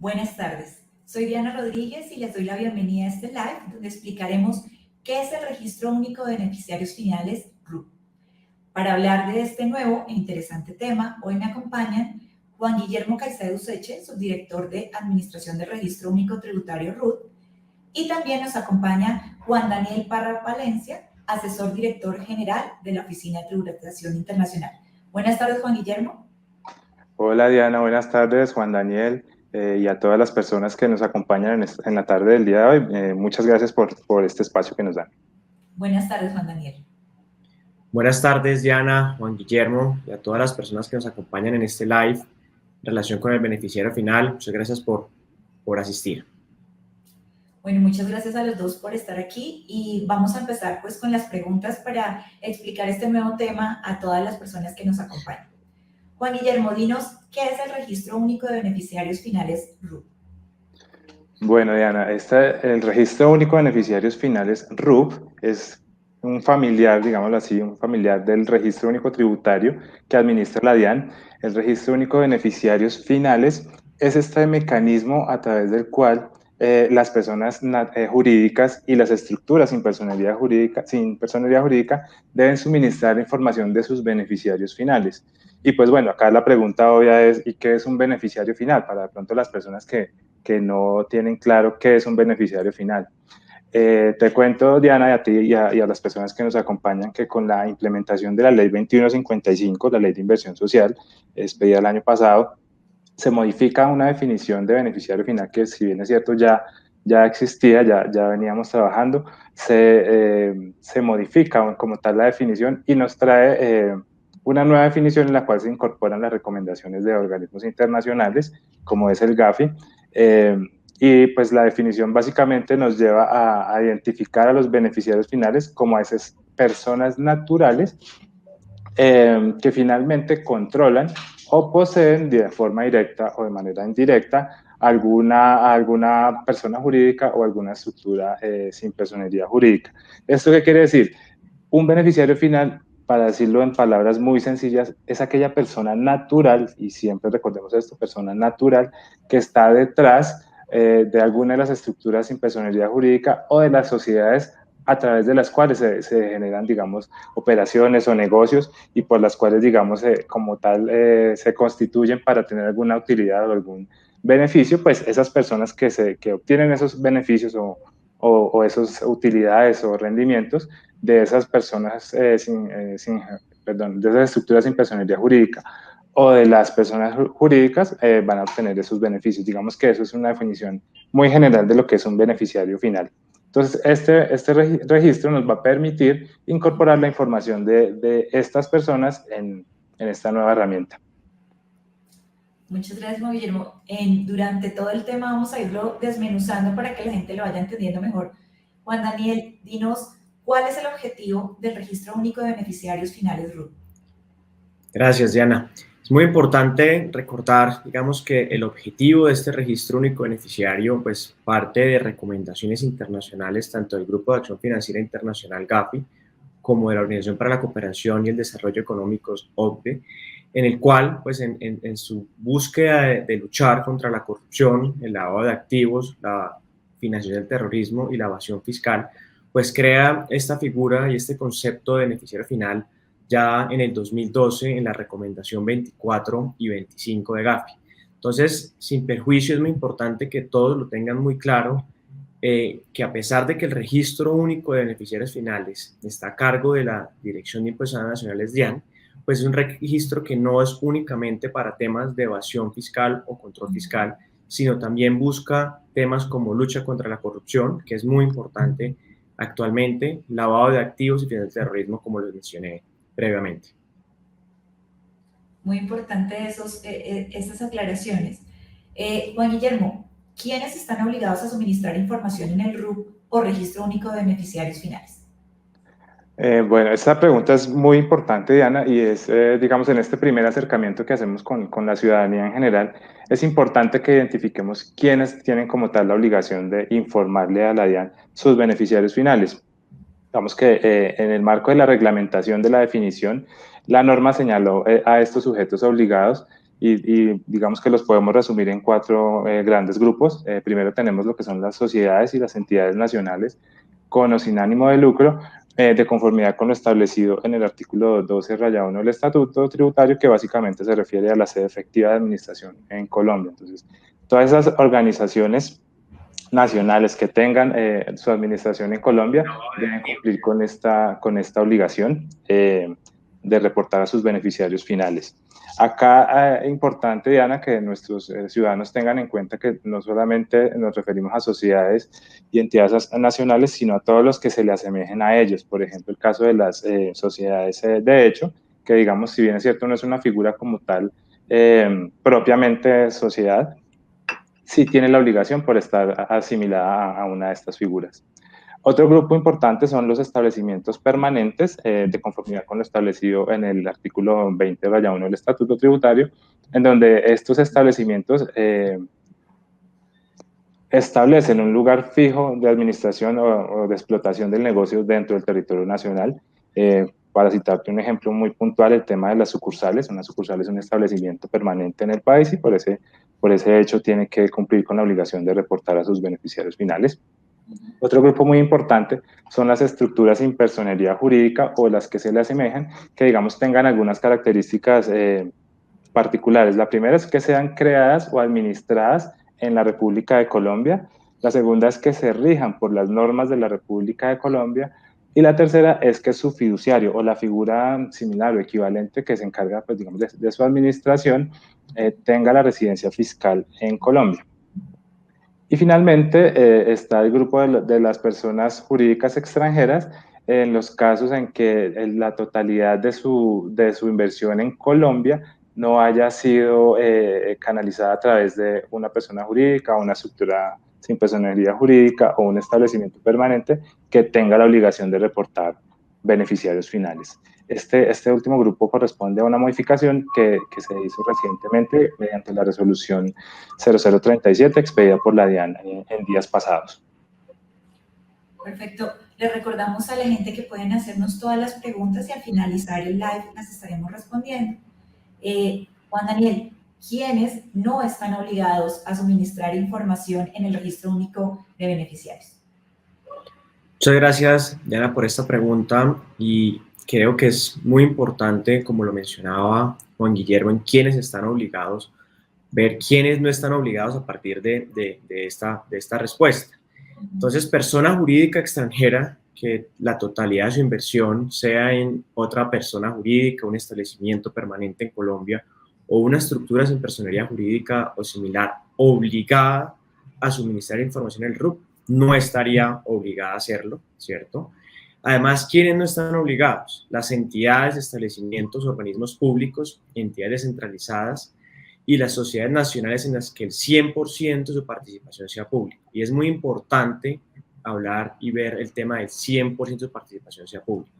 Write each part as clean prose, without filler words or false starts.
Buenas tardes, soy Diana Rodríguez y les doy la bienvenida a este live donde explicaremos qué es el Registro Único de Beneficiarios Finales, RUB. Para hablar de este nuevo e interesante tema, hoy me acompañan Juan Guillermo Caicedo Useche, subdirector de Administración del Registro Único Tributario RUT, y también nos acompaña Juan Daniel Parra Palencia, asesor director general de la Oficina de Tributación Internacional. Buenas tardes, Juan Guillermo. Hola Diana, buenas tardes, Juan Daniel, y a todas las personas que nos acompañan en la tarde del día de hoy. Muchas gracias por este espacio que nos dan. Buenas tardes, Juan Daniel. Buenas tardes, Diana, Juan Guillermo, y a todas las personas que nos acompañan en este live en relación con el beneficiario final. Muchas gracias por asistir. Bueno, muchas gracias a los dos por estar aquí y vamos a empezar pues con las preguntas para explicar este nuevo tema a todas las personas que nos acompañan. Juan Guillermo, dinos, ¿qué es el Registro Único de Beneficiarios Finales RUB? Bueno, Diana, el Registro Único de Beneficiarios Finales RUB es un familiar, digámoslo así, un familiar del Registro Único Tributario que administra la DIAN. El Registro Único de Beneficiarios Finales es este mecanismo a través del cual las personas jurídicas y las estructuras sin personalidad jurídica deben suministrar información de sus beneficiarios finales. Y pues bueno, acá la pregunta obvia es, ¿y qué es un beneficiario final? Para de pronto las personas que no tienen claro qué es un beneficiario final. Te cuento, Diana, y a ti y a las personas que nos acompañan, que con la implementación de la Ley 2155, la Ley de Inversión Social, expedida el año pasado, se modifica una definición de beneficiario final que, si bien es cierto, ya existía, ya veníamos trabajando, se modifica como tal la definición y nos trae una nueva definición en la cual se incorporan las recomendaciones de organismos internacionales, como es el GAFI, y pues la definición básicamente nos lleva a identificar a los beneficiarios finales como a esas personas naturales que finalmente controlan o poseen de forma directa o de manera indirecta alguna persona jurídica o alguna estructura sin personería jurídica. ¿Esto qué quiere decir? Un beneficiario final, para decirlo en palabras muy sencillas, es aquella persona natural, y siempre recordemos esto, persona natural, que está detrás de alguna de las estructuras sin personería jurídica o de las sociedades a través de las cuales se generan, digamos, operaciones o negocios y por las cuales, digamos, como tal, se constituyen para tener alguna utilidad o algún beneficio. Pues esas personas que obtienen esos beneficios o esas utilidades o rendimientos de esas personas de esas estructuras sin personería jurídica o de las personas jurídicas van a obtener esos beneficios. Digamos que eso es una definición muy general de lo que es un beneficiario final. Entonces, este registro nos va a permitir incorporar la información de estas personas en esta nueva herramienta. Muchas gracias, Juan Guillermo. Durante todo el tema vamos a irlo desmenuzando para que la gente lo vaya entendiendo mejor. Juan Daniel, dinos, ¿cuál es el objetivo del Registro Único de Beneficiarios Finales RUB? Gracias, Diana. Es muy importante recordar, digamos, que el objetivo de este registro único beneficiario, pues, parte de recomendaciones internacionales, tanto del Grupo de Acción Financiera Internacional, GAFI, como de la Organización para la Cooperación y el Desarrollo Económicos, OCDE, en el cual, pues, en su búsqueda de luchar contra la corrupción, el lavado de activos, la financiación del terrorismo y la evasión fiscal, pues crea esta figura y este concepto de beneficiario final ya en el 2012 en la recomendación 24 y 25 de GAFI. Entonces, sin perjuicio, es muy importante que todos lo tengan muy claro, que a pesar de que el registro único de beneficiarios finales está a cargo de la Dirección de Impuestos Nacionales DIAN, pues es un registro que no es únicamente para temas de evasión fiscal o control fiscal, sino también busca temas como lucha contra la corrupción, que es muy importante actualmente, lavado de activos y financiación del terrorismo, como les mencioné previamente. Muy importante estas aclaraciones. Juan Guillermo, ¿quiénes están obligados a suministrar información en el RUB o Registro Único de Beneficiarios Finales? Bueno, esta pregunta es muy importante, Diana, y es, digamos, en este primer acercamiento que hacemos con la ciudadanía en general, es importante que identifiquemos quiénes tienen como tal la obligación de informarle a la DIAN sus beneficiarios finales. Digamos que en el marco de la reglamentación de la definición, la norma señaló a estos sujetos obligados y digamos que los podemos resumir en cuatro grandes grupos. Primero tenemos lo que son las sociedades y las entidades nacionales con o sin ánimo de lucro, de conformidad con lo establecido en el artículo 12-1 del Estatuto Tributario, que básicamente se refiere a la sede efectiva de administración en Colombia. Entonces, todas esas organizaciones nacionales que tengan su administración en Colombia deben cumplir con esta obligación de reportar a sus beneficiarios finales. Acá es importante, Diana, que nuestros ciudadanos tengan en cuenta que no solamente nos referimos a sociedades y entidades nacionales, sino a todos los que se le asemejen a ellos. Por ejemplo, el caso de las sociedades de hecho, que digamos, si bien es cierto, no es una figura como tal propiamente sociedad, sí tiene la obligación por estar asimilada a una de estas figuras. Otro grupo importante son los establecimientos permanentes, de conformidad con lo establecido en el artículo 20-1 del Estatuto Tributario, en donde estos establecimientos establecen un lugar fijo de administración o de explotación del negocio dentro del territorio nacional. Para citarte un ejemplo muy puntual, el tema de las sucursales. Una sucursal es un establecimiento permanente en el país y por ese hecho tiene que cumplir con la obligación de reportar a sus beneficiarios finales. Otro grupo muy importante son las estructuras sin personería jurídica o las que se le asemejan, que digamos tengan algunas características particulares. La primera es que sean creadas o administradas en la República de Colombia. La segunda es que se rijan por las normas de la República de Colombia. Y la tercera es que su fiduciario o la figura similar o equivalente que se encarga, pues, digamos, de su administración tenga la residencia fiscal en Colombia. Y finalmente está el grupo de las personas jurídicas extranjeras en los casos en que la totalidad de su inversión en Colombia no haya sido canalizada a través de una persona jurídica, una estructura sin personería jurídica o un establecimiento permanente que tenga la obligación de reportar beneficiarios finales. Este último grupo corresponde a una modificación que se hizo recientemente mediante la resolución 0037 expedida por la DIAN en días pasados. Perfecto. Les recordamos a la gente que pueden hacernos todas las preguntas y al finalizar el live las estaremos respondiendo. Juan Daniel, ¿quiénes no están obligados a suministrar información en el Registro Único de Beneficiarios? Muchas gracias, Diana, por esta pregunta, y creo que es muy importante, como lo mencionaba Juan Guillermo, en quiénes están obligados, ver quiénes no están obligados a partir de esta respuesta. Entonces, persona jurídica extranjera que la totalidad de su inversión sea en otra persona jurídica, un establecimiento permanente en Colombia o una estructura sin personería jurídica o similar obligada a suministrar información al RUP, no estaría obligada a hacerlo, ¿cierto? Además, ¿quiénes no están obligados? Las entidades, establecimientos, organismos públicos, entidades descentralizadas y las sociedades nacionales en las que el 100% de su participación sea pública. Y es muy importante hablar y ver el tema del 100% de su participación sea pública,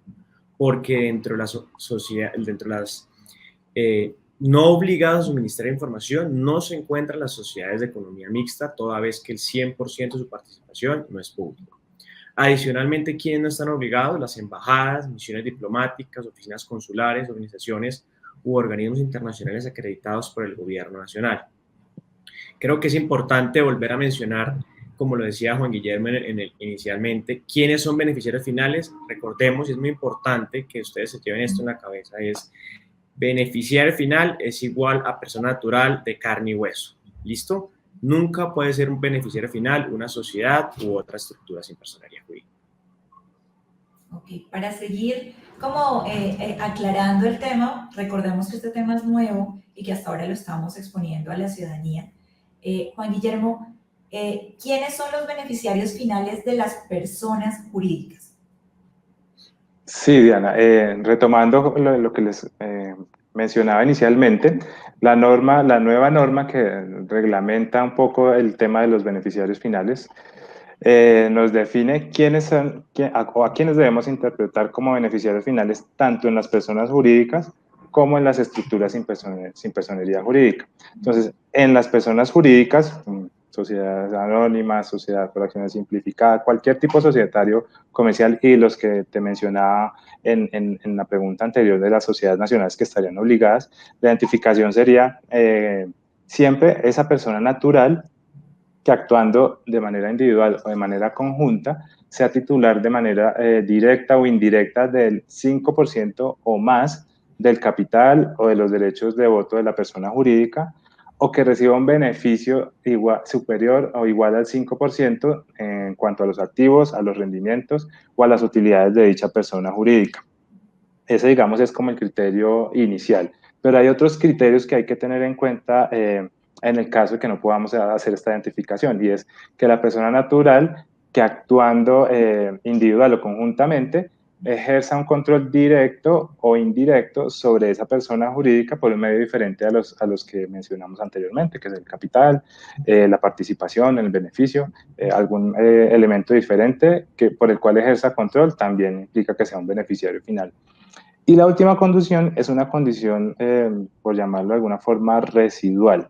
porque dentro de las no obligadas a suministrar información no se encuentran las sociedades de economía mixta, toda vez que el 100% de su participación no es público. Adicionalmente, ¿quiénes no están obligados? Las embajadas, misiones diplomáticas, oficinas consulares, organizaciones u organismos internacionales acreditados por el gobierno nacional. Creo que es importante volver a mencionar, como lo decía Juan Guillermo inicialmente, quiénes son beneficiarios finales. Recordemos, y es muy importante que ustedes se lleven esto en la cabeza, es beneficiario final es igual a persona natural de carne y hueso. ¿Listo? Nunca puede ser un beneficiario final una sociedad u otra estructura sin personería jurídica. Ok, para seguir como aclarando el tema, recordemos que este tema es nuevo y que hasta ahora lo estamos exponiendo a la ciudadanía. Juan Guillermo, ¿quiénes son los beneficiarios finales de las personas jurídicas? Sí, Diana, retomando lo que les mencionaba inicialmente, la nueva norma que reglamenta un poco el tema de los beneficiarios finales nos define quiénes son o a quiénes debemos interpretar como beneficiarios finales tanto en las personas jurídicas como en las estructuras sin personería jurídica. Entonces, en las personas jurídicas, sociedades anónimas, sociedad por acciones simplificada, cualquier tipo societario comercial, y los que te mencionaba en la pregunta anterior de las sociedades nacionales que estarían obligadas, la identificación sería siempre esa persona natural que, actuando de manera individual o de manera conjunta, sea titular de manera directa o indirecta del 5% o más del capital o de los derechos de voto de la persona jurídica, o que reciba un beneficio superior o igual al 5% en cuanto a los activos, a los rendimientos o a las utilidades de dicha persona jurídica. Ese, digamos, es como el criterio inicial. Pero hay otros criterios que hay que tener en cuenta en el caso de que no podamos hacer esta identificación, y es que la persona natural, que actuando individual o conjuntamente, ejerza un control directo o indirecto sobre esa persona jurídica por un medio diferente a los que mencionamos anteriormente, que es el capital, la participación, el beneficio, algún elemento diferente por el cual ejerza control también implica que sea un beneficiario final. Y la última condición es una condición, por llamarlo de alguna forma, residual.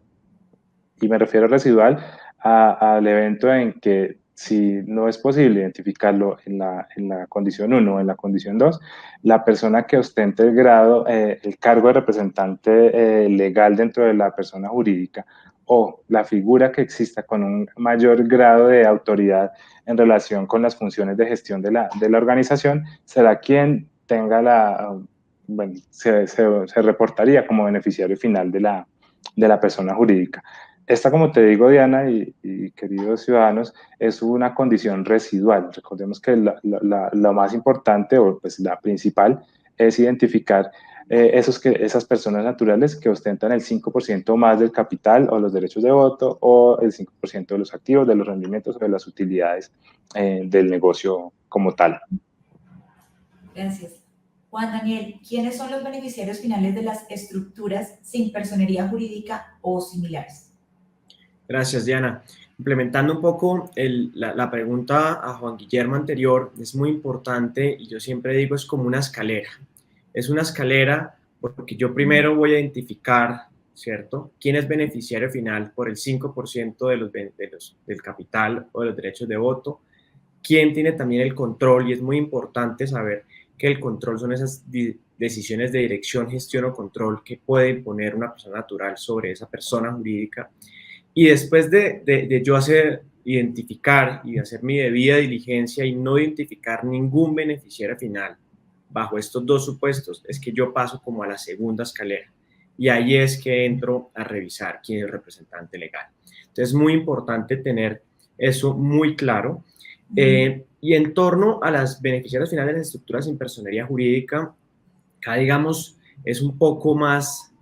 Y me refiero residual al evento en que, si no es posible identificarlo en la condición 1 o en la condición 2, la persona que ostente el grado, el cargo de representante legal dentro de la persona jurídica, o la figura que exista con un mayor grado de autoridad en relación con las funciones de gestión de la organización, será quien tenga bueno, se reportaría como beneficiario final de la persona jurídica. Esta, como te digo, Diana y queridos ciudadanos, es una condición residual. Recordemos que lo más importante, o pues la principal, es identificar esas personas naturales que ostentan el 5% más del capital o los derechos de voto, o el 5% de los activos, de los rendimientos o de las utilidades del negocio como tal. Gracias. Juan Daniel, ¿quiénes son los beneficiarios finales de las estructuras sin personería jurídica o similares? Gracias, Diana. Implementando un poco la pregunta a Juan Guillermo anterior, es muy importante, y yo siempre digo, es como una escalera. Es una escalera porque yo primero voy a identificar, ¿cierto?, quién es beneficiario final por el 5% del capital o de los derechos de voto, quién tiene también el control, y es muy importante saber que el control son esas decisiones de dirección, gestión o control que puede imponer una persona natural sobre esa persona jurídica. Y después de yo identificar y hacer mi debida diligencia y no identificar ningún beneficiario final bajo estos dos supuestos, es que yo paso como a la segunda escalera. Y ahí es que entro a revisar quién es el representante legal. Entonces, es muy importante tener eso muy claro. Y en torno a las beneficiarios finales de las estructuras sin personería jurídica, acá, digamos, es un poco más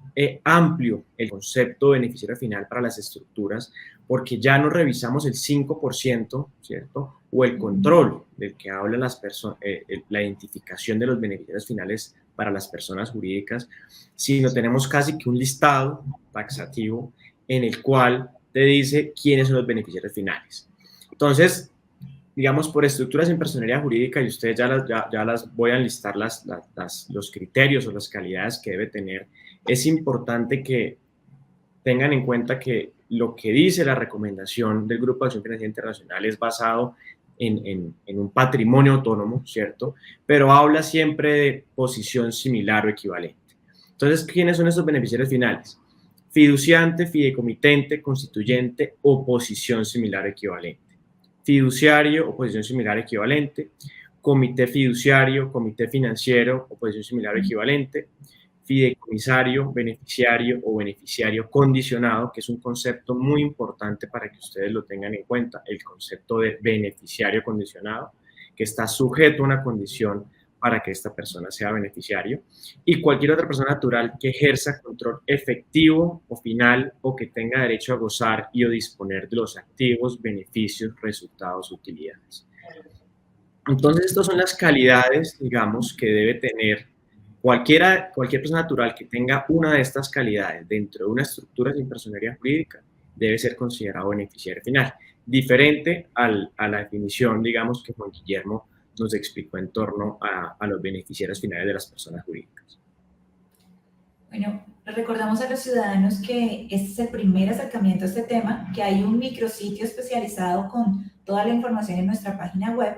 amplio el concepto de beneficiario final para las estructuras, porque ya no revisamos el 5%, ¿cierto? O el control del que hablan la identificación de los beneficiarios finales para las personas jurídicas, sino tenemos casi que un listado taxativo en el cual te dice quiénes son los beneficiarios finales. Entonces, digamos, por estructuras en personería jurídica, y ustedes ya las voy a enlistar los criterios o las calidades que debe tener, es importante que tengan en cuenta que lo que dice la recomendación del Grupo de Acción Financiera Internacional es basado en un patrimonio autónomo, ¿cierto? Pero habla siempre de posición similar o equivalente. Entonces, ¿quiénes son estos beneficiarios finales? Fiduciante, fideicomitente, constituyente o posición similar o equivalente. Fiduciario o posición similar equivalente, comité fiduciario, comité financiero o posición similar equivalente, fideicomisario, beneficiario o beneficiario condicionado, que es un concepto muy importante para que ustedes lo tengan en cuenta, el concepto de beneficiario condicionado, que está sujeto a una condición para que esta persona sea beneficiario, y cualquier otra persona natural que ejerza control efectivo o final o que tenga derecho a gozar y o disponer de los activos, beneficios, resultados, utilidades. Entonces, estas son las calidades, digamos, que debe tener cualquier persona natural que tenga una de estas calidades dentro de una estructura sin personería jurídica, debe ser considerado beneficiario final, diferente a la definición, digamos, que Juan Guillermo nos explicó en torno a los beneficiarios finales de las personas jurídicas. Bueno, recordamos a los ciudadanos que este es el primer acercamiento a este tema, que hay un micrositio especializado con toda la información en nuestra página web,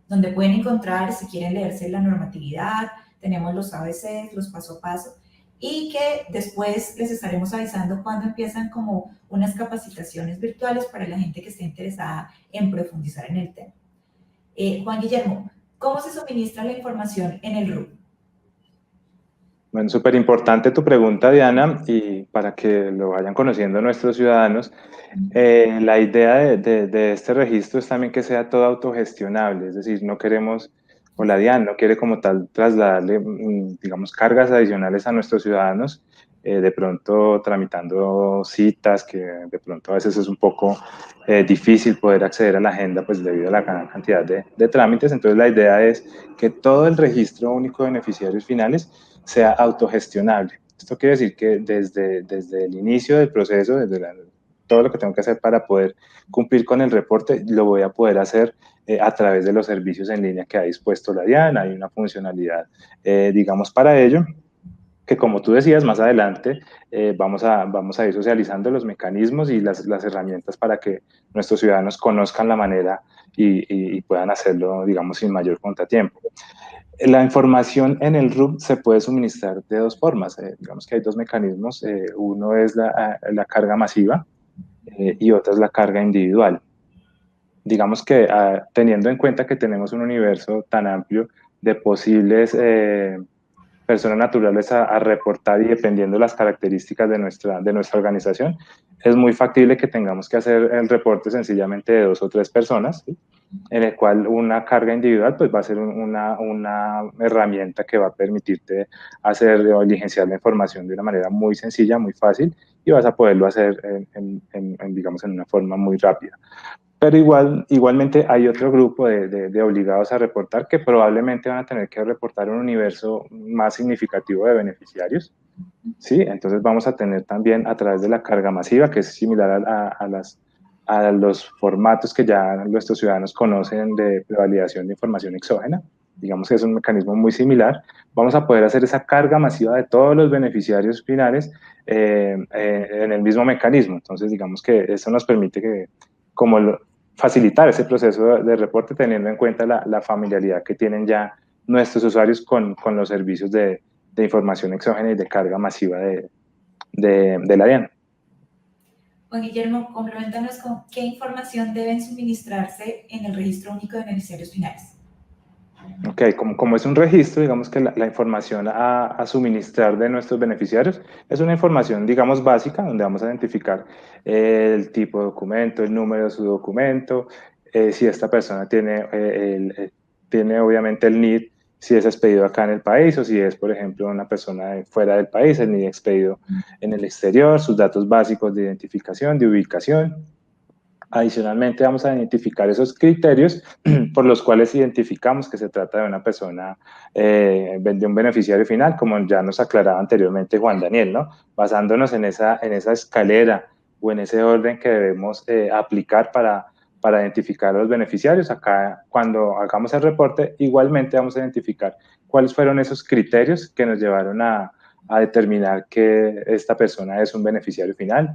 donde pueden encontrar, si quieren leerse la normatividad, tenemos los ABCs, los paso a paso, y que después les estaremos avisando cuando empiezan como unas capacitaciones virtuales para la gente que esté interesada en profundizar en el tema. Juan Guillermo, ¿cómo se suministra la información en el RUP? Bueno, súper importante tu pregunta, Diana, y para que lo vayan conociendo nuestros ciudadanos, la idea de este registro es también que sea todo autogestionable, es decir, no queremos, o la DIAN no quiere como tal trasladarle, digamos, cargas adicionales a nuestros ciudadanos, de pronto tramitando citas, que de pronto a veces es un poco difícil poder acceder a la agenda, pues debido a la gran cantidad de trámites. Entonces la idea es que todo el registro único de beneficiarios finales sea autogestionable. Esto quiere decir que desde el inicio del proceso, todo lo que tengo que hacer para poder cumplir con el reporte, lo voy a poder hacer a través de los servicios en línea que ha dispuesto la DIAN. Hay una funcionalidad, digamos, para ello, que como tú decías, más adelante vamos a ir socializando los mecanismos y las herramientas para que nuestros ciudadanos conozcan la manera y puedan hacerlo, digamos, sin mayor contratiempo. La información en el RUP se puede suministrar de dos formas. Digamos que hay dos mecanismos. Uno es la carga masiva y otra es la carga individual. Digamos que teniendo en cuenta que tenemos un universo tan amplio de posibles personas naturales a reportar y dependiendo de las características de nuestra organización, es muy factible que tengamos que hacer el reporte sencillamente de 2 o 3 personas, ¿sí? En el cual una carga individual pues va a ser una herramienta que va a permitirte hacer o diligenciar la información de una manera muy sencilla, muy fácil, y vas a poderlo hacer digamos, en una forma muy rápida. Pero igualmente hay otro grupo de obligados a reportar que probablemente van a tener que reportar un universo más significativo de beneficiarios, ¿sí? Entonces vamos a tener también a través de la carga masiva, que es similar a los formatos que ya nuestros ciudadanos conocen de prevalidación de información exógena. Digamos que es un mecanismo muy similar. Vamos a poder hacer esa carga masiva de todos los beneficiarios finales en el mismo mecanismo. Entonces, digamos que eso nos permite que, facilitar ese proceso de reporte teniendo en cuenta la familiaridad que tienen ya nuestros usuarios con los servicios de información exógena y de carga masiva de la DIAN. Juan Guillermo, complementanos con qué información deben suministrarse en el Registro Único de Beneficiarios Finales. Ok, como es un registro, digamos que la información a suministrar de nuestros beneficiarios es una información, digamos, básica, donde vamos a identificar el tipo de documento, el número de su documento, si esta persona tiene obviamente el NID, si es expedido acá en el país o si es, por ejemplo, una persona fuera del país, el NID expedido en el exterior, sus datos básicos de identificación, de ubicación. Adicionalmente, vamos a identificar esos criterios por los cuales identificamos que se trata de una persona, de un beneficiario final, como ya nos aclaraba anteriormente Juan Daniel, ¿no? Basándonos en esa escalera o en ese orden que debemos aplicar para identificar a los beneficiarios. Acá, cuando hagamos el reporte, igualmente vamos a identificar cuáles fueron esos criterios que nos llevaron a determinar que esta persona es un beneficiario final.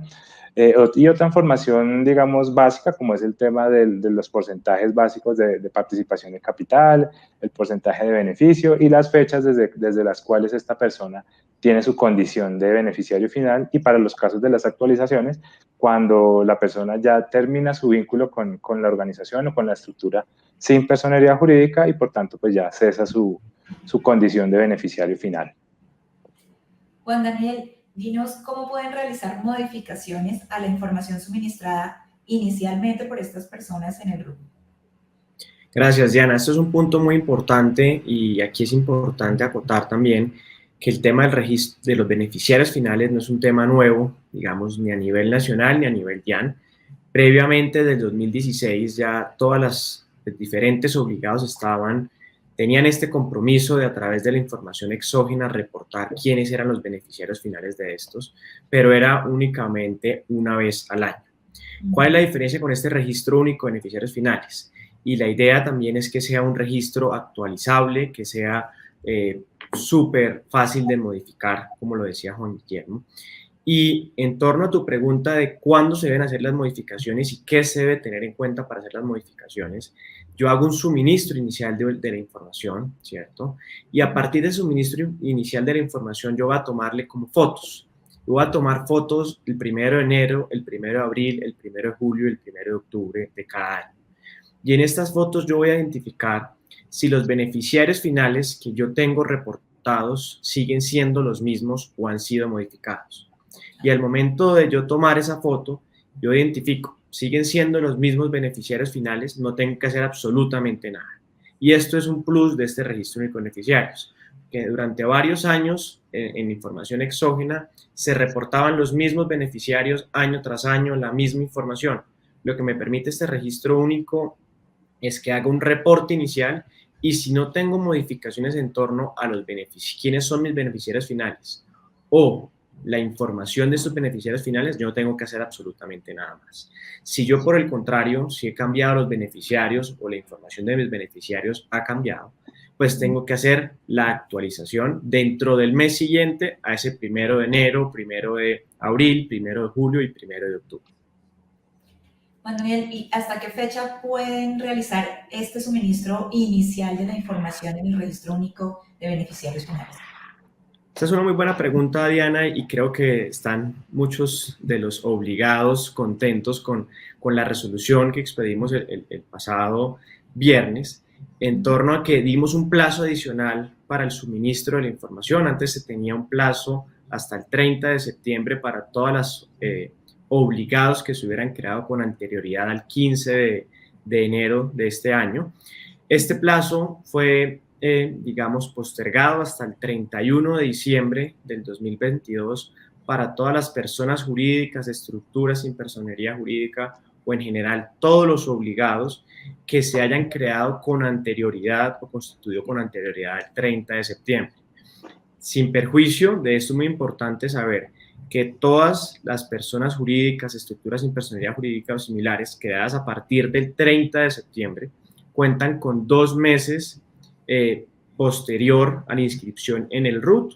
Y otra información, digamos, básica, como es el tema de los porcentajes básicos de participación de capital, el porcentaje de beneficio y las fechas desde las cuales esta persona tiene su condición de beneficiario final, y para los casos de las actualizaciones, cuando la persona ya termina su vínculo con la organización o con la estructura sin personería jurídica y por tanto pues ya cesa su condición de beneficiario final. Juan Daniel, dinos cómo pueden realizar modificaciones a la información suministrada inicialmente por estas personas en el grupo. Gracias, Diana. Esto es un punto muy importante y aquí es importante acotar también que el tema del registro de los beneficiarios finales no es un tema nuevo, digamos, ni a nivel nacional ni a nivel DIAN. Previamente, desde 2016, ya todas las diferentes obligados tenían este compromiso de, a través de la información exógena, reportar quiénes eran los beneficiarios finales de estos, pero era únicamente una vez al año. ¿Cuál es la diferencia con este registro único de beneficiarios finales? Y la idea también es que sea un registro actualizable, que sea súper fácil de modificar, como lo decía Juan Guillermo. Y en torno a tu pregunta de cuándo se deben hacer las modificaciones y qué se debe tener en cuenta para hacer las modificaciones, yo hago un suministro inicial de la información, ¿cierto? Y a partir del suministro inicial de la información yo voy a tomarle como fotos. Yo voy a tomar fotos el 1 de enero, el 1 de abril, el 1 de julio y el 1 de octubre de cada año. Y en estas fotos yo voy a identificar si los beneficiarios finales que yo tengo reportados siguen siendo los mismos o han sido modificados. Y al momento de yo tomar esa foto, yo identifico, siguen siendo los mismos beneficiarios finales, no tengo que hacer absolutamente nada. Y esto es un plus de este registro único de beneficiarios, que durante varios años en información exógena se reportaban los mismos beneficiarios año tras año, la misma información. Lo que me permite este registro único es que haga un reporte inicial y si no tengo modificaciones en torno a los beneficios, quiénes son mis beneficiarios finales o la información de estos beneficiarios finales, yo no tengo que hacer absolutamente nada más. Si yo, por el contrario, si he cambiado los beneficiarios o la información de mis beneficiarios ha cambiado, pues tengo que hacer la actualización dentro del mes siguiente a ese 1 de enero, 1 de abril, 1 de julio y 1 de octubre. Juan Daniel, ¿y hasta qué fecha pueden realizar este suministro inicial de la información en el registro único de beneficiarios finales? Esta es una muy buena pregunta, Diana, y creo que están muchos de los obligados contentos con la resolución que expedimos el pasado viernes en torno a que dimos un plazo adicional para el suministro de la información. Antes se tenía un plazo hasta el 30 de septiembre para todas las obligados que se hubieran creado con anterioridad al 15 de enero de este año. Este plazo fue digamos, postergado hasta el 31 de diciembre del 2022 para todas las personas jurídicas, estructuras sin personería jurídica o en general todos los obligados que se hayan creado con anterioridad o constituido con anterioridad al 30 de septiembre. Sin perjuicio de esto, es muy importante saber que todas las personas jurídicas, estructuras sin personería jurídica o similares creadas a partir del 30 de septiembre cuentan con 2 meses posterior a la inscripción en el RUT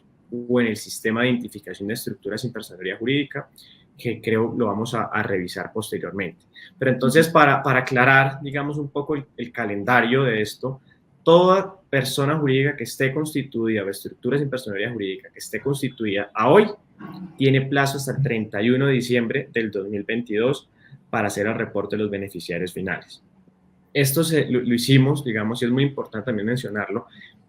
o en el sistema de identificación de estructuras sin personería jurídica, que creo lo vamos a revisar posteriormente. Pero entonces, para aclarar, digamos, un poco el calendario de esto, toda persona jurídica que esté constituida o estructura sin personería jurídica que esté constituida a hoy tiene plazo hasta el 31 de diciembre del 2022 para hacer el reporte de los beneficiarios finales. Esto lo hicimos, digamos, y es muy importante también mencionarlo.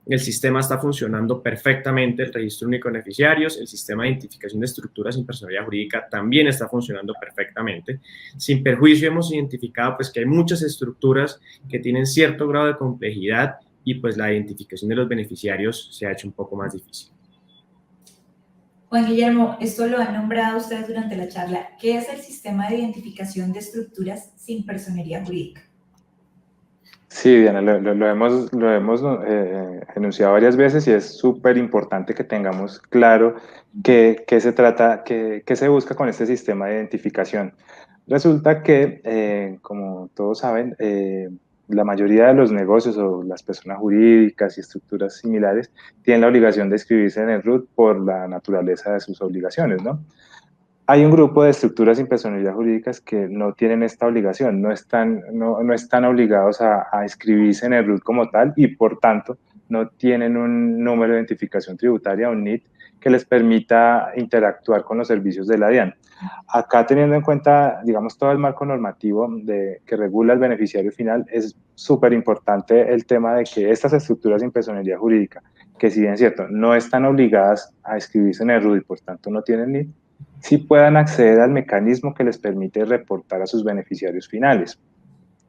El sistema está funcionando perfectamente, el registro único de beneficiarios, el sistema de identificación de estructuras sin personería jurídica también está funcionando perfectamente. Sin perjuicio hemos identificado pues, que hay muchas estructuras que tienen cierto grado de complejidad y pues la identificación de los beneficiarios se ha hecho un poco más difícil. Juan Guillermo, esto lo han nombrado ustedes durante la charla. ¿Qué es el sistema de identificación de estructuras sin personería jurídica? Sí, Diana, lo hemos enunciado varias veces y es súper importante que tengamos claro qué se trata, qué se busca con este sistema de identificación. Resulta que, como todos saben, la mayoría de los negocios o las personas jurídicas y estructuras similares tienen la obligación de inscribirse en el RUT por la naturaleza de sus obligaciones, ¿no? Hay un grupo de estructuras sin personalidad jurídicas que no tienen esta obligación, no están obligados a inscribirse en el RUT como tal y por tanto no tienen un número de identificación tributaria, un NIT, que les permita interactuar con los servicios de la DIAN. Acá teniendo en cuenta, digamos, todo el marco normativo que regula el beneficiario final, es súper importante el tema de que estas estructuras sin personalidad jurídica, que si bien es cierto, no están obligadas a inscribirse en el RUT y por tanto no tienen NIT, sí puedan acceder al mecanismo que les permite reportar a sus beneficiarios finales.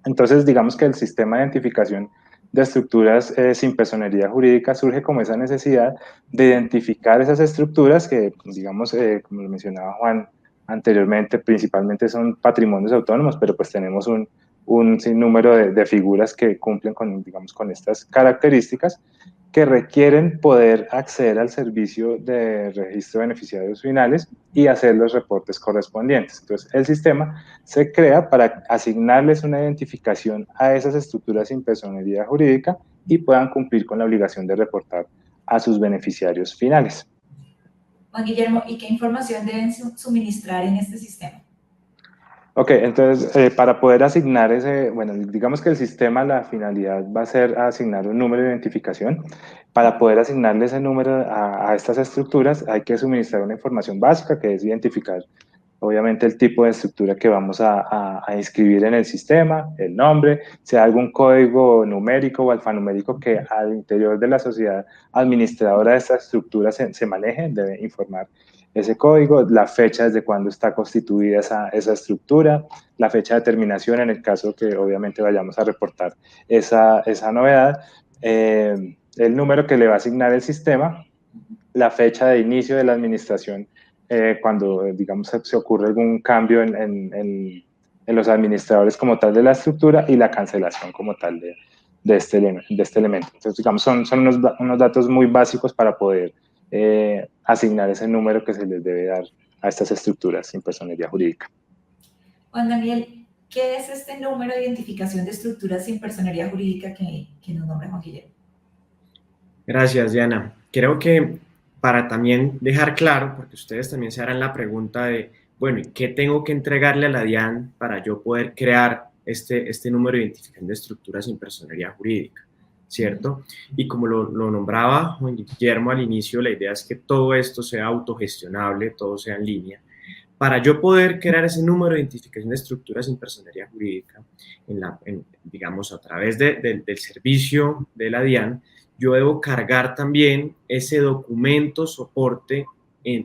Entonces, digamos que el sistema de identificación de estructuras sin personería jurídica surge como esa necesidad de identificar esas estructuras que, digamos, como lo mencionaba Juan anteriormente, principalmente son patrimonios autónomos, pero pues tenemos un sinnúmero de figuras que cumplen con, digamos, con estas características que requieren poder acceder al servicio de registro de beneficiarios finales y hacer los reportes correspondientes. Entonces, el sistema se crea para asignarles una identificación a esas estructuras sin personería jurídica y puedan cumplir con la obligación de reportar a sus beneficiarios finales. Juan Guillermo, ¿y qué información deben suministrar en este sistema? Ok, entonces para poder asignar bueno, digamos que el sistema, la finalidad va a ser asignar un número de identificación. Para poder asignarle ese número a estas estructuras hay que suministrar una información básica que es identificar obviamente el tipo de estructura que vamos a inscribir en el sistema, el nombre, si hay algún código numérico o alfanumérico que al interior de la sociedad administradora de esta estructura se maneje, debe informar ese código, la fecha desde cuándo está constituida esa estructura, la fecha de terminación en el caso que obviamente vayamos a reportar esa novedad, el número que le va a asignar el sistema, la fecha de inicio de la administración cuando, digamos, se ocurre algún cambio en los administradores como tal de la estructura y la cancelación como tal de este elemento. Entonces, digamos, son unos datos muy básicos para poder asignar ese número que se les debe dar a estas estructuras sin personería jurídica. Juan Daniel, ¿qué es este número de identificación de estructuras sin personería jurídica que nos nombra Juan Guillermo? Gracias, Diana. Creo que para también dejar claro, porque ustedes también se harán la pregunta de, bueno, ¿qué tengo que entregarle a la DIAN para yo poder crear este número de identificación de estructuras sin personería jurídica? ¿Cierto? Y como lo nombraba Juan Guillermo al inicio, la idea es que todo esto sea autogestionable, todo sea en línea. Para yo poder crear ese número de identificación de estructuras sin personería jurídica, digamos, a través del servicio de la DIAN, yo debo cargar también ese documento soporte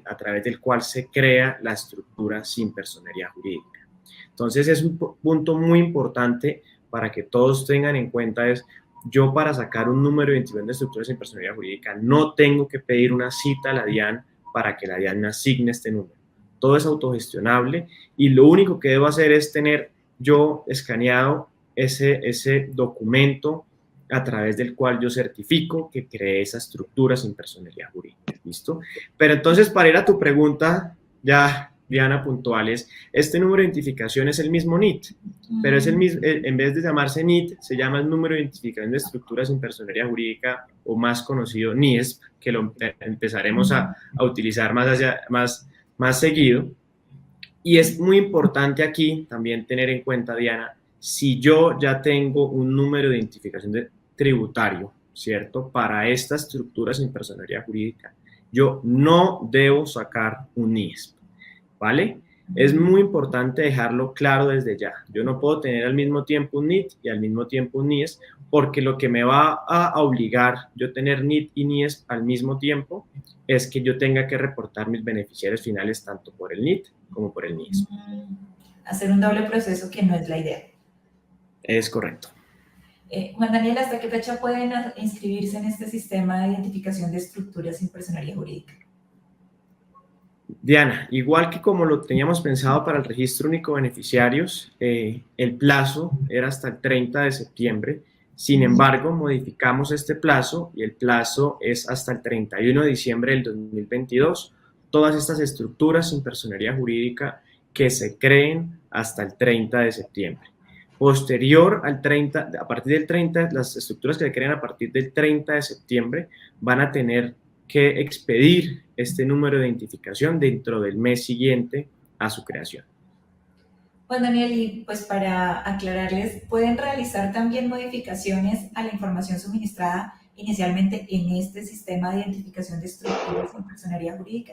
a través del cual se crea la estructura sin personería jurídica. Entonces, es un punto muy importante para que todos tengan en cuenta es, yo para sacar un número de identificación de estructuras sin personería jurídica no tengo que pedir una cita a la DIAN para que la DIAN me asigne este número. Todo es autogestionable y lo único que debo hacer es tener yo escaneado ese documento a través del cual yo certifico que creé esa estructura sin personería jurídica. ¿Listo? Pero entonces, para ir a tu pregunta, ya, Diana, puntuales, este número de identificación es el mismo NIT, pero es el mismo, en vez de llamarse NIT, se llama el número de identificación de estructuras sin personería jurídica, o más conocido NIESP, que lo empezaremos a utilizar más seguido. Y es muy importante aquí también tener en cuenta, Diana, si yo ya tengo un número de identificación tributario, ¿cierto? Para esta estructura sin personería jurídica, yo no debo sacar un NIESP, ¿vale? Es muy importante dejarlo claro desde ya. Yo no puedo tener al mismo tiempo un NIT y al mismo tiempo un NIESP, porque lo que me va a obligar yo tener NIT y NIESP al mismo tiempo es que yo tenga que reportar mis beneficiarios finales tanto por el NIT como por el NIESP. Hacer un doble proceso que no es la idea. Es correcto. Juan Daniel, ¿hasta qué fecha pueden inscribirse en este sistema de identificación de estructuras sin personería jurídica? Diana, igual que como lo teníamos pensado para el registro único de beneficiarios, el plazo era hasta el 30 de septiembre. Sin embargo, modificamos este plazo y el plazo es hasta el 31 de diciembre del 2022. Todas estas estructuras sin personería jurídica que se creen hasta el 30 de septiembre. Posterior al 30, a partir del 30, las estructuras que se creen a partir del 30 de septiembre van a tener que expedir este número de identificación dentro del mes siguiente a su creación. Juan Daniel, y pues para aclararles, ¿pueden realizar también modificaciones a la información suministrada inicialmente en este sistema de identificación de estructuras sin personería jurídica?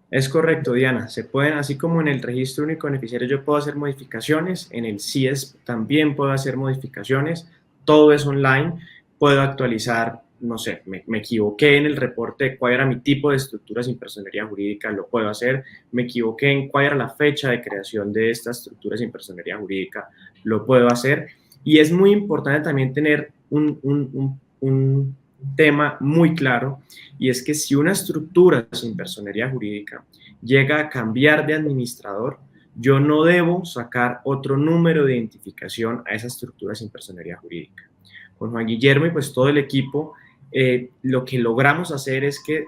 Es correcto, Diana. Se pueden, así como en el registro único de beneficiarios yo puedo hacer modificaciones, en el CIESP también puedo hacer modificaciones, todo es online, puedo actualizar, no sé, me equivoqué en el reporte de cuál era mi tipo de estructura sin personería jurídica, lo puedo hacer, me equivoqué en cuál era la fecha de creación de esta estructura sin personería jurídica, lo puedo hacer. Y es muy importante también tener un tema muy claro, y es que si una estructura sin personería jurídica llega a cambiar de administrador, yo no debo sacar otro número de identificación a esa estructura sin personería jurídica. Con Juan Guillermo y pues todo el equipo, lo que logramos hacer es que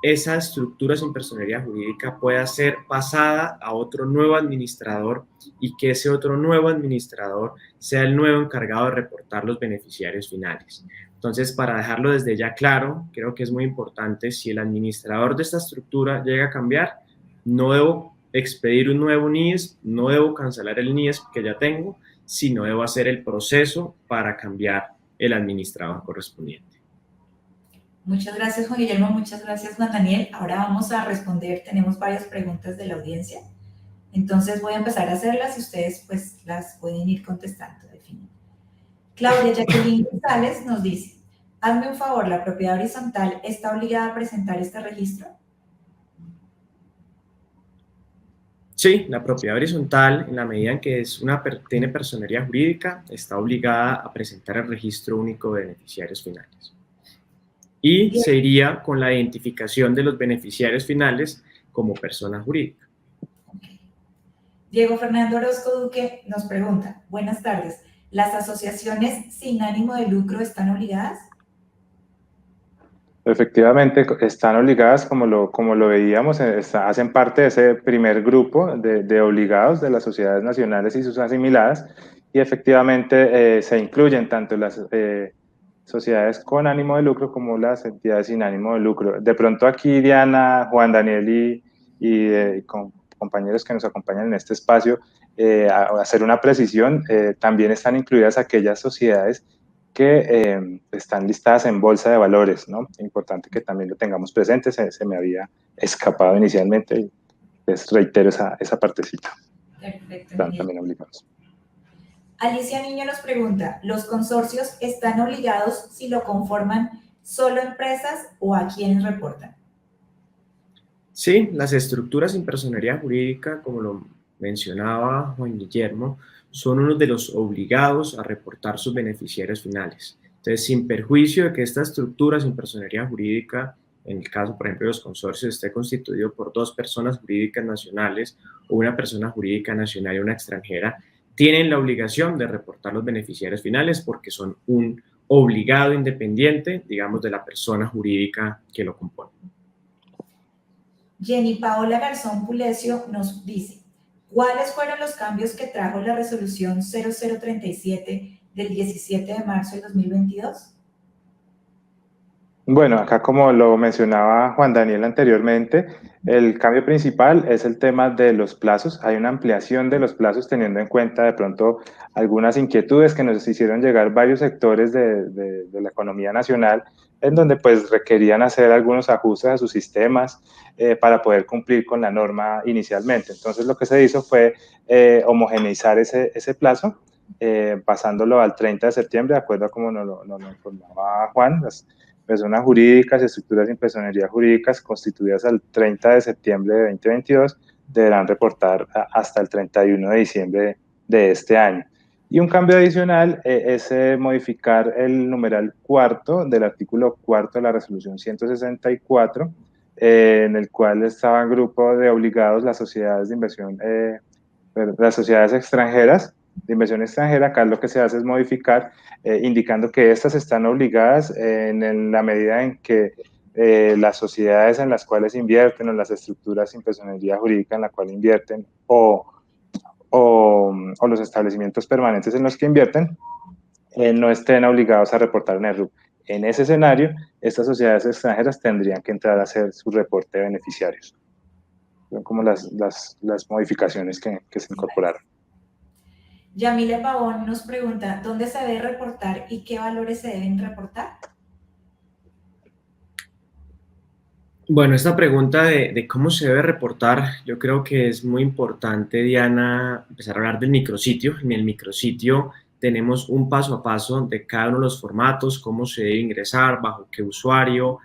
esa estructura sin personería jurídica pueda ser pasada a otro nuevo administrador y que ese otro nuevo administrador sea el nuevo encargado de reportar los beneficiarios finales. Entonces, para dejarlo desde ya claro, creo que es muy importante, si el administrador de esta estructura llega a cambiar, no debo expedir un nuevo NIES, no debo cancelar el NIES que ya tengo, sino debo hacer el proceso para cambiar el administrador correspondiente. Muchas gracias, Juan Guillermo. Muchas gracias, Juan Daniel. Ahora vamos a responder. Tenemos varias preguntas de la audiencia. Entonces voy a empezar a hacerlas y ustedes pues las pueden ir contestando. Claudia Jacqueline González nos dice, hazme un favor, ¿la propiedad horizontal está obligada a presentar este registro? Sí, la propiedad horizontal, en la medida en que tiene personería jurídica, está obligada a presentar el registro único de beneficiarios finales. Y se iría con la identificación de los beneficiarios finales como persona jurídica. Okay. Diego Fernando Orozco Duque nos pregunta, buenas tardes, ¿las asociaciones sin ánimo de lucro están obligadas? Efectivamente, están obligadas, como lo veíamos, hacen parte de ese primer grupo de obligados de las sociedades nacionales y sus asimiladas, y efectivamente se incluyen tanto las sociedades con ánimo de lucro como las entidades sin ánimo de lucro. De pronto aquí Diana, Juan Daniel y compañeros que nos acompañan en este espacio, a hacer una precisión, también están incluidas aquellas sociedades que están listadas en bolsa de valores, ¿no? Importante que también lo tengamos presente, se me había escapado inicialmente y les reitero esa partecita. Perfecto. Están también obligados. Alicia Niño nos pregunta, ¿los consorcios están obligados si lo conforman solo empresas o a quienes reportan? Sí, las estructuras sin personería jurídica, como lo mencionaba Juan Guillermo, son uno de los obligados a reportar sus beneficiarios finales. Entonces, sin perjuicio de que esta estructura sin personería jurídica, en el caso, por ejemplo, de los consorcios, esté constituido por 2 personas jurídicas nacionales o una persona jurídica nacional y una extranjera, tienen la obligación de reportar los beneficiarios finales porque son un obligado independiente, digamos, de la persona jurídica que lo compone. Jenny Paola Garzón Pulecio nos dice, ¿cuáles fueron los cambios que trajo la resolución 0037 del 17 de marzo de 2022? Bueno, acá como lo mencionaba Juan Daniel anteriormente, el cambio principal es el tema de los plazos. Hay una ampliación de los plazos teniendo en cuenta de pronto algunas inquietudes que nos hicieron llegar varios sectores de la economía nacional, en donde pues requerían hacer algunos ajustes a sus sistemas para poder cumplir con la norma inicialmente. Entonces lo que se hizo fue homogeneizar ese plazo, pasándolo al 30 de septiembre, de acuerdo a como nos lo informaba Juan. Las personas jurídicas y estructuras sin personería jurídicas constituidas al 30 de septiembre de 2022 deberán reportar hasta el 31 de diciembre de este año. Y un cambio adicional es modificar el numeral 4 del artículo 4 de la resolución 164, en el cual estaba el grupo de obligados las sociedades de inversión, las sociedades extranjeras, de inversión extranjera. Acá lo que se hace es modificar, indicando que estas están obligadas en la medida en que las sociedades en las cuales invierten o las estructuras sin personería jurídica en la cual invierten o los establecimientos permanentes en los que invierten no estén obligados a reportar en el RUP. En ese escenario, estas sociedades extranjeras tendrían que entrar a hacer su reporte de beneficiarios. Son como las modificaciones que se incorporaron. Yamile Pavón nos pregunta, ¿dónde se debe reportar y qué valores se deben reportar? Bueno, esta pregunta de cómo se debe reportar, yo creo que es muy importante, Diana, empezar a hablar del micrositio. En el micrositio tenemos un paso a paso de cada uno de los formatos, cómo se debe ingresar, bajo qué usuario,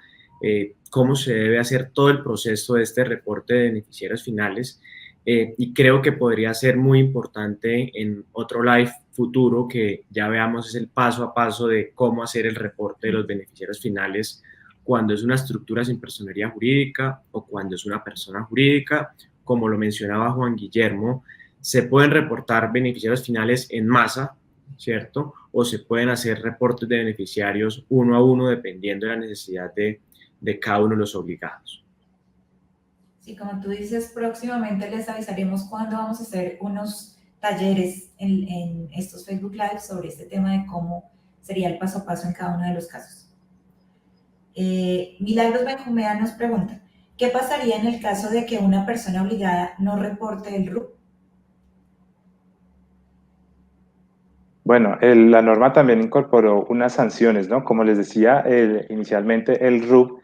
cómo se debe hacer todo el proceso de este reporte de beneficiarios finales. Y creo que podría ser muy importante en otro live futuro que ya veamos es el paso a paso de cómo hacer el reporte de los beneficiarios finales cuando es una estructura sin personería jurídica o cuando es una persona jurídica. Como lo mencionaba Juan Guillermo, se pueden reportar beneficiarios finales en masa, ¿cierto? O se pueden hacer reportes de beneficiarios uno a uno dependiendo de la necesidad de cada uno de los obligados. Sí, como tú dices, próximamente les avisaremos cuándo vamos a hacer unos talleres en estos Facebook Live sobre este tema de cómo sería el paso a paso en cada uno de los casos. Milagros Benjumea nos pregunta, ¿qué pasaría en el caso de que una persona obligada no reporte el RUP? Bueno, la norma también incorporó unas sanciones, ¿no? Como les decía, inicialmente el RUP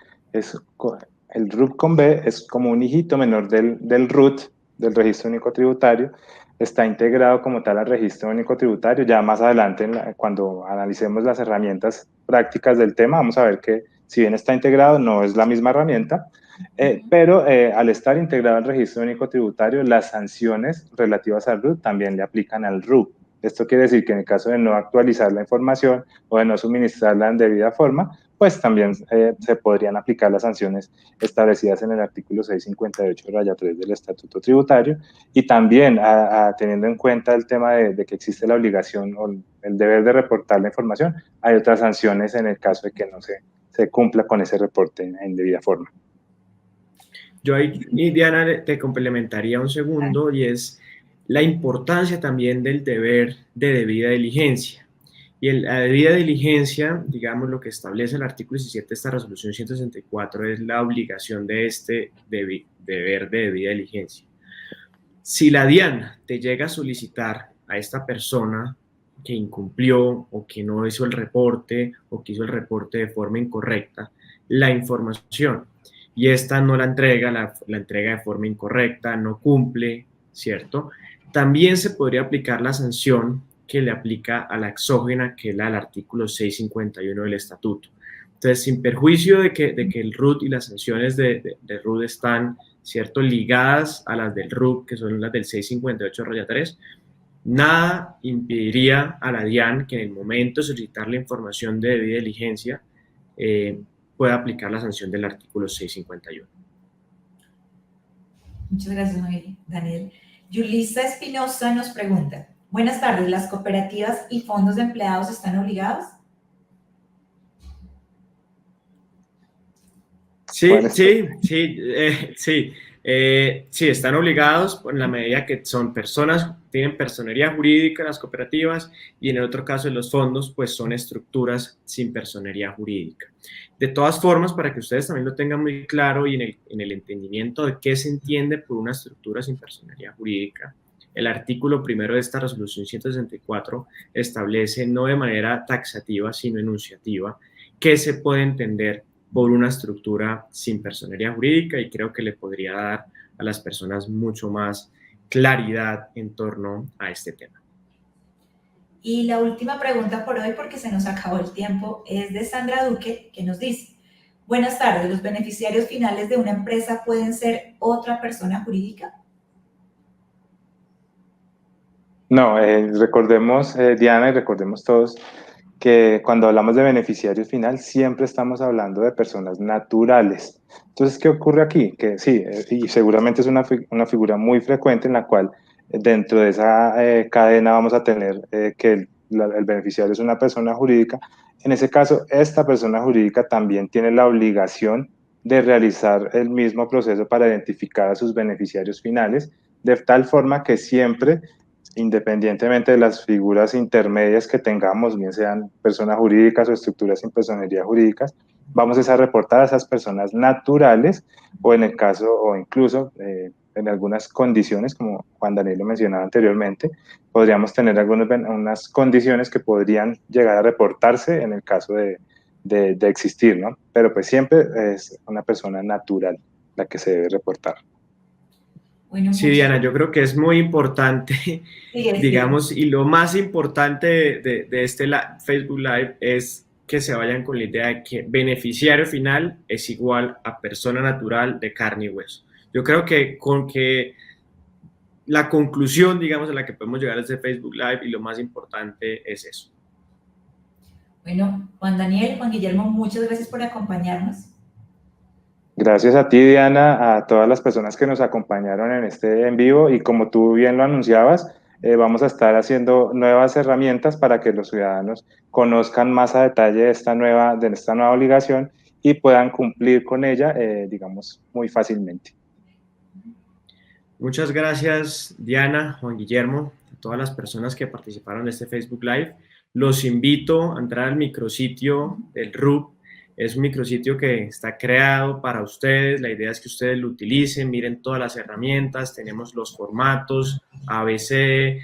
con B es como un hijito menor del RUT, del Registro Único Tributario. Está integrado como tal al Registro Único Tributario. Ya más adelante, cuando analicemos las herramientas prácticas del tema, vamos a ver que si bien está integrado, no es la misma herramienta, pero al estar integrado al Registro Único Tributario, las sanciones relativas al RUT también le aplican al RUP. Esto quiere decir que en el caso de no actualizar la información o de no suministrarla en debida forma, pues también se podrían aplicar las sanciones establecidas en el artículo 658-3 del Estatuto Tributario, y también teniendo en cuenta el tema de que existe la obligación o el deber de reportar la información, hay otras sanciones en el caso de que no se cumpla con ese reporte en debida forma. Yo ahí, Diana, te complementaría un segundo, y es la importancia también del deber de debida diligencia. Y la debida diligencia, digamos, lo que establece el artículo 17 de esta resolución 164 es la obligación de este deber de debida diligencia. Si la DIAN te llega a solicitar a esta persona que incumplió o que no hizo el reporte o que hizo el reporte de forma incorrecta, la información, y esta no la entrega, la entrega de forma incorrecta, no cumple, ¿cierto? También se podría aplicar la sanción que le aplica a la exógena, que es la del artículo 651 del Estatuto. Entonces, sin perjuicio de que el RUT y las sanciones de RUT están, ¿cierto?, ligadas a las del RUP, que son las del 658-3, nada impediría a la DIAN que en el momento de solicitar la información de debida diligencia pueda aplicar la sanción del artículo 651. Muchas gracias, Daniel. Yulisa Espinosa nos pregunta, buenas tardes, ¿las cooperativas y fondos de empleados están obligados? Sí, están obligados en la medida que son personas, tienen personería jurídica las cooperativas, y en el otro caso de los fondos, pues son estructuras sin personería jurídica. De todas formas, para que ustedes también lo tengan muy claro y en el entendimiento de qué se entiende por una estructura sin personería jurídica, el artículo primero de esta resolución 164 establece no de manera taxativa, sino enunciativa, qué se puede entender por una estructura sin personería jurídica, y creo que le podría dar a las personas mucho más claridad en torno a este tema. Y la última pregunta por hoy, porque se nos acabó el tiempo, es de Sandra Duque, que nos dice, buenas tardes, ¿los beneficiarios finales de una empresa pueden ser otra persona jurídica? No, recordemos, Diana, y recordemos todos que cuando hablamos de beneficiario final siempre estamos hablando de personas naturales. Entonces, ¿qué ocurre aquí? Que sí, y seguramente es una figura muy frecuente en la cual dentro de esa cadena vamos a tener que el beneficiario es una persona jurídica. En ese caso, esta persona jurídica también tiene la obligación de realizar el mismo proceso para identificar a sus beneficiarios finales, de tal forma que siempre, independientemente de las figuras intermedias que tengamos, bien sean personas jurídicas o estructuras sin personería jurídicas, vamos a reportar a esas personas naturales, o en el caso, o incluso en algunas condiciones, como Juan Daniel lo mencionaba anteriormente, podríamos tener unas condiciones que podrían llegar a reportarse en el caso de existir, ¿no? Pero pues siempre es una persona natural la que se debe reportar. Bueno, sí, Diana, yo creo que es muy importante, digamos, y lo más importante de este Facebook Live es que se vayan con la idea de que beneficiario final es igual a persona natural de carne y hueso. Yo creo que con que la conclusión, digamos, a la que podemos llegar a este Facebook Live, y lo más importante es eso. Bueno, Juan Daniel, Juan Guillermo, muchas gracias por acompañarnos. Gracias a ti, Diana, a todas las personas que nos acompañaron en este en vivo, y como tú bien lo anunciabas, vamos a estar haciendo nuevas herramientas para que los ciudadanos conozcan más a detalle de esta nueva obligación y puedan cumplir con ella, digamos, muy fácilmente. Muchas gracias, Diana, Juan Guillermo, a todas las personas que participaron en este Facebook Live. Los invito a entrar al micrositio del RUP. Es un micrositio que está creado para ustedes. La idea es que ustedes lo utilicen, miren todas las herramientas, tenemos los formatos, ABC,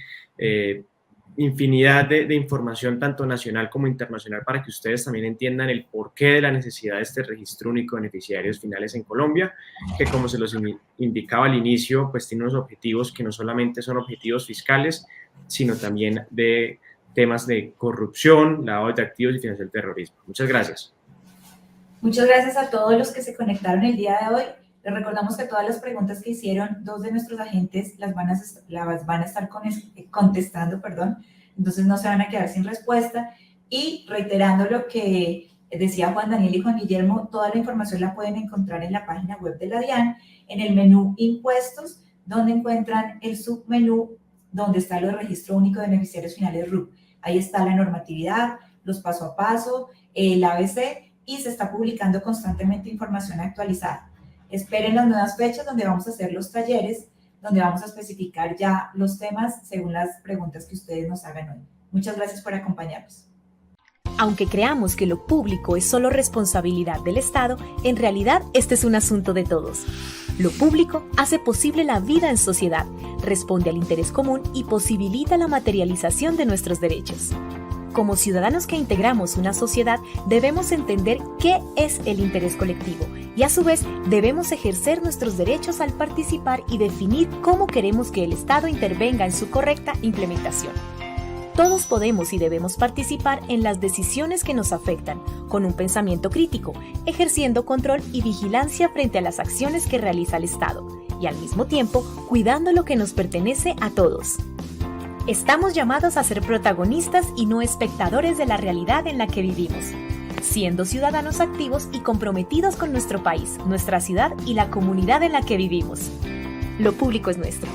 infinidad de información tanto nacional como internacional para que ustedes también entiendan el porqué de la necesidad de este registro único de beneficiarios finales en Colombia, que como se los indicaba al inicio, pues tiene unos objetivos que no solamente son objetivos fiscales, sino también de temas de corrupción, lavado de activos y financiación del terrorismo. Muchas gracias. Muchas gracias a todos los que se conectaron el día de hoy. Les recordamos que todas las preguntas que hicieron dos de nuestros agentes las van a estar contestando, entonces no se van a quedar sin respuesta. Y reiterando lo que decía Juan Daniel y Juan Guillermo, toda la información la pueden encontrar en la página web de la DIAN, en el menú Impuestos, donde encuentran el submenú donde está lo de Registro Único de Beneficiarios Finales RUP. Ahí está la normatividad, los paso a paso, el ABC, y se está publicando constantemente información actualizada. Esperen las nuevas fechas donde vamos a hacer los talleres, donde vamos a especificar ya los temas según las preguntas que ustedes nos hagan hoy. Muchas gracias por acompañarnos. Aunque creamos que lo público es solo responsabilidad del Estado, en realidad este es un asunto de todos. Lo público hace posible la vida en sociedad, responde al interés común y posibilita la materialización de nuestros derechos. Como ciudadanos que integramos una sociedad, debemos entender qué es el interés colectivo y a su vez debemos ejercer nuestros derechos al participar y definir cómo queremos que el Estado intervenga en su correcta implementación. Todos podemos y debemos participar en las decisiones que nos afectan, con un pensamiento crítico, ejerciendo control y vigilancia frente a las acciones que realiza el Estado, y al mismo tiempo cuidando lo que nos pertenece a todos. Estamos llamados a ser protagonistas y no espectadores de la realidad en la que vivimos, siendo ciudadanos activos y comprometidos con nuestro país, nuestra ciudad y la comunidad en la que vivimos. Lo público es nuestro.